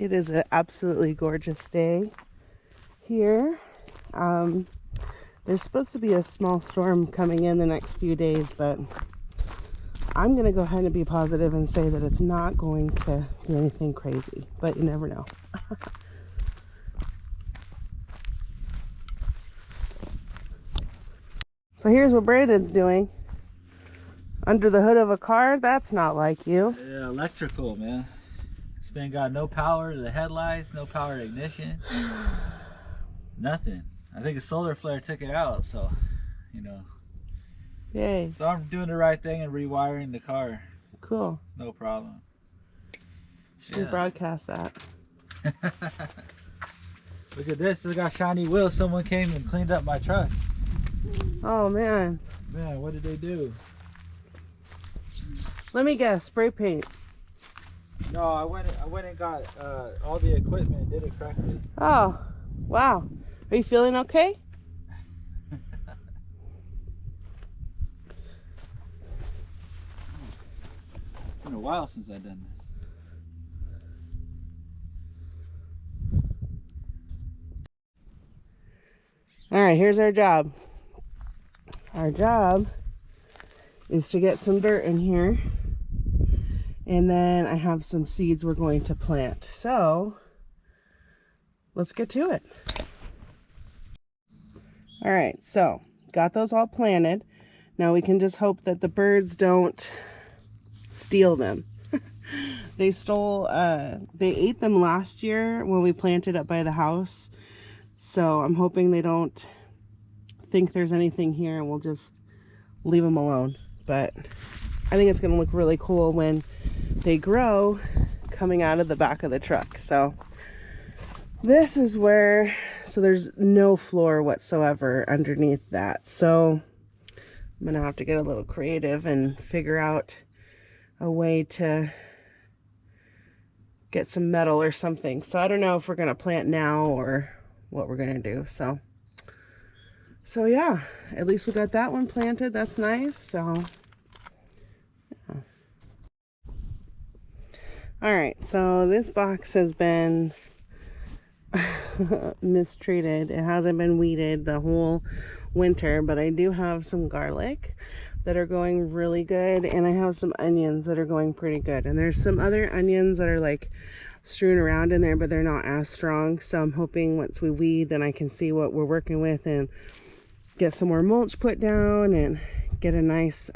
It is an absolutely gorgeous day here. There's supposed to be a small storm coming in the next few days, but I'm going to go ahead and be positive and say that it's not going to be anything crazy, but you never know. So here's what Brandon's doing. Under the hood of a car? That's not like you. Yeah, electrical, man. This thing got no power to the headlights, no power to ignition. Nothing. I think a solar flare took it out, so, you know. Yay. So I'm doing the right thing and rewiring the car. Cool. It's no problem. Should broadcast that. Look at this. It's got shiny wheels. Someone came and cleaned up my truck. Oh, man. Man, what did they do? Let me guess. Spray paint. No, I went and got all the equipment and did it correctly. Oh, wow. Are you feeling okay? It's been a while since I've done this. All right, here's our job. Our job is to get some dirt in here, and then I have some seeds we're going to plant. So let's get to it. All right, so got those all planted. Now we can just hope that the birds don't steal them. They ate them last year when we planted up by the house. So I'm hoping they don't think there's anything here and we'll just leave them alone. But I think it's going to look really cool when they grow coming out of the back of the truck. So this is where, so there's no floor whatsoever underneath that. So I'm going to have to get a little creative and figure out a way to get some metal or something. So I don't know if we're going to plant now or what we're going to do. So yeah, at least we got that one planted. That's nice. So yeah. All right, so this box has been mistreated. It hasn't been weeded the whole winter, but I do have some garlic that are going really good, and I have some onions that are going pretty good, and there's some other onions that are like strewn around in there, but they're not as strong. So I'm hoping once we weed, then I can see what we're working with and get some more mulch put down and get a nice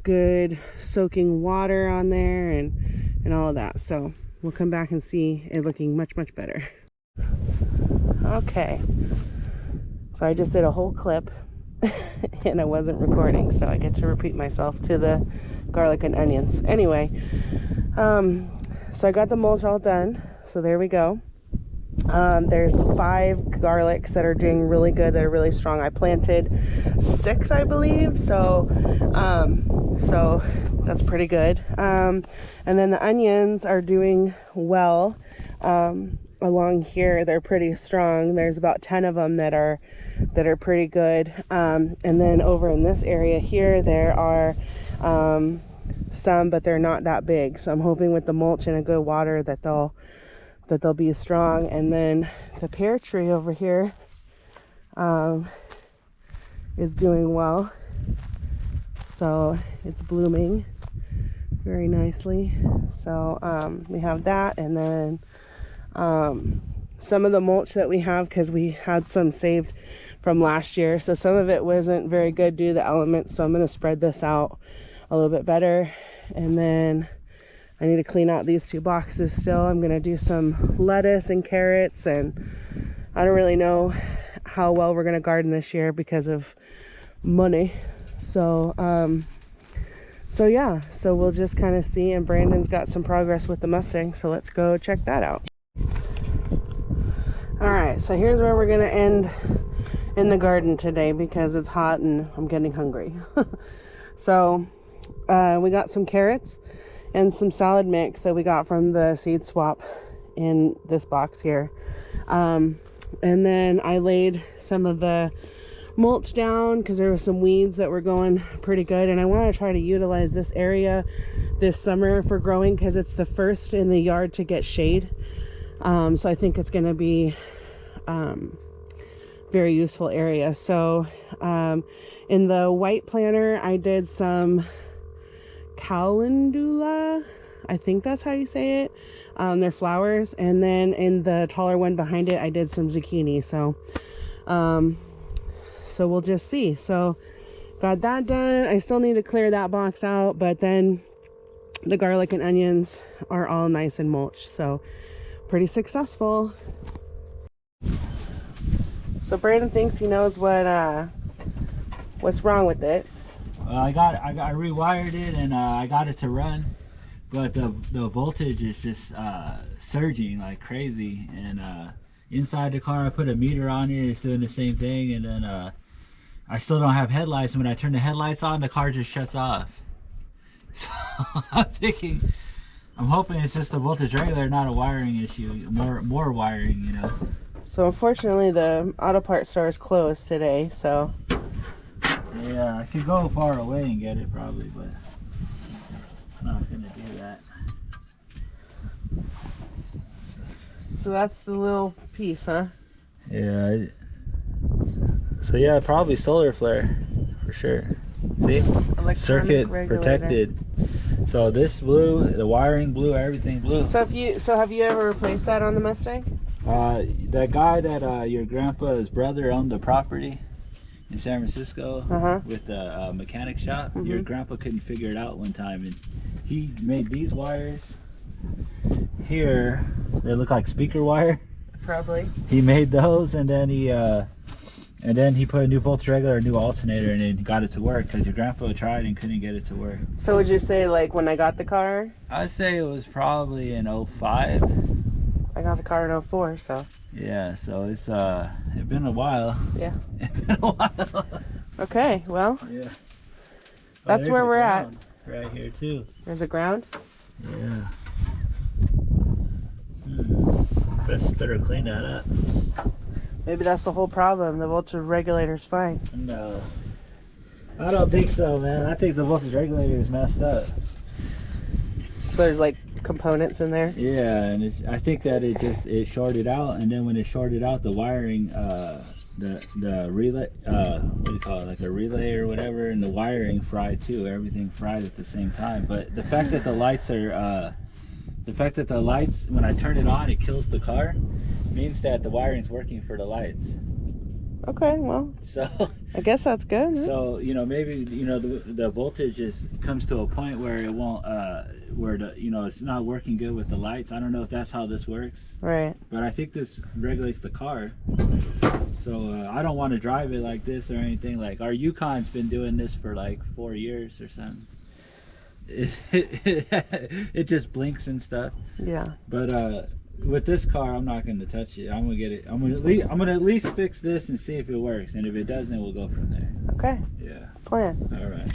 good soaking water on there and all of that. So we'll come back and see it looking much better. Okay, so I just did a whole clip and I wasn't recording, so I get to repeat myself to the garlic and onions. Anyway, so I got the mulch all done, so there we go. There's 5 garlics that are doing really good, that are really strong. I planted 6, I believe, so that's pretty good. And then the onions are doing well. Along here, they're pretty strong. There's about 10 of them that are pretty good. And then over in this area here, there are some, but they're not that big. So I'm hoping with the mulch and a good water that they'll be strong. And then the pear tree over here is doing well. So it's blooming very nicely. So we have that, and then some of the mulch that we have, because we had some saved from last year, so some of it wasn't very good due to the elements, so I'm going to spread this out a little bit better. And then I need to clean out these 2 boxes still. I'm going to do some lettuce and carrots, and I don't really know how well we're going to garden this year because of money. So yeah, so we'll just kind of see. And Brandon's got some progress with the Mustang, so let's go check that out. All right, so here's where we're gonna end in the garden today because it's hot and I'm getting hungry. So we got some carrots and some salad mix that we got from the seed swap in this box here. And then I laid some of the mulch down because there were some weeds that were going pretty good, and I want to try to utilize this area this summer for growing because it's the first in the yard to get shade. So I think it's going to be very useful area. So in the white planter I did some calendula, I think that's how you say it. They're flowers, and then in the taller one behind it I did some zucchini. So so we'll just see. So got that done. I still need to clear that box out, but then the garlic and onions are all nice and mulched, so pretty successful. So Brandon thinks he knows what's wrong with it. I rewired it, and I got it to run, but the voltage is just surging like crazy. And inside the car I put a meter on it, it's doing the same thing, and then I still don't have headlights, and when I turn the headlights on, the car just shuts off. So I'm hoping it's just the voltage regulator, not a wiring issue, more wiring, you know. So unfortunately the auto parts store is closed today, so yeah, I could go far away and get it probably, but I'm not gonna do that. So that's the little piece, huh? Yeah. So yeah, probably solar flare for sure. See, Electronic circuit regulator. protected. So this blew, the wiring blew, everything blew. So have you ever replaced that on the Mustang? That guy that your grandpa's brother owned the property in San Francisco with the mechanic shop. Your grandpa couldn't figure it out one time, and he made these wires here. They look like speaker wire. Probably. He made those, and then he put a new voltage regulator, a new alternator, and then got it to work because your grandpa tried and couldn't get it to work. So would you say like when I got the car? I'd say it was probably in 05. I got the car in 04, so. Yeah, so it's been a while. Yeah. It's been a while. Okay, well. Yeah. That's where we're at. Right here too. There's a ground? Yeah. Better clean that up. Maybe that's the whole problem. The voltage regulator's fine. No. I don't think so, man. I think the voltage regulator is messed up. There's like components in there. Yeah, and I think that it shorted out, and then when it shorted out, the wiring, the relay, what do you call it, like a relay or whatever, and the wiring fried too. Everything fried at the same time. But the fact that the lights are, when I turn it on, it kills the car, means that the wiring's working for the lights. Okay, well, so I guess that's good. Huh? So maybe the voltage comes to a point where it won't where it's not working good with the lights. I don't know if that's how this works, right? But I think this regulates the car. So I don't want to drive it like this or anything. Like our Yukon's been doing this for like 4 years or something. It just blinks and stuff. Yeah. But with this car, I'm not going to touch it. I'm going to get it. I'm going to at least fix this and see if it works. And if it doesn't, we'll go from there. Okay. Yeah. Plan. All right.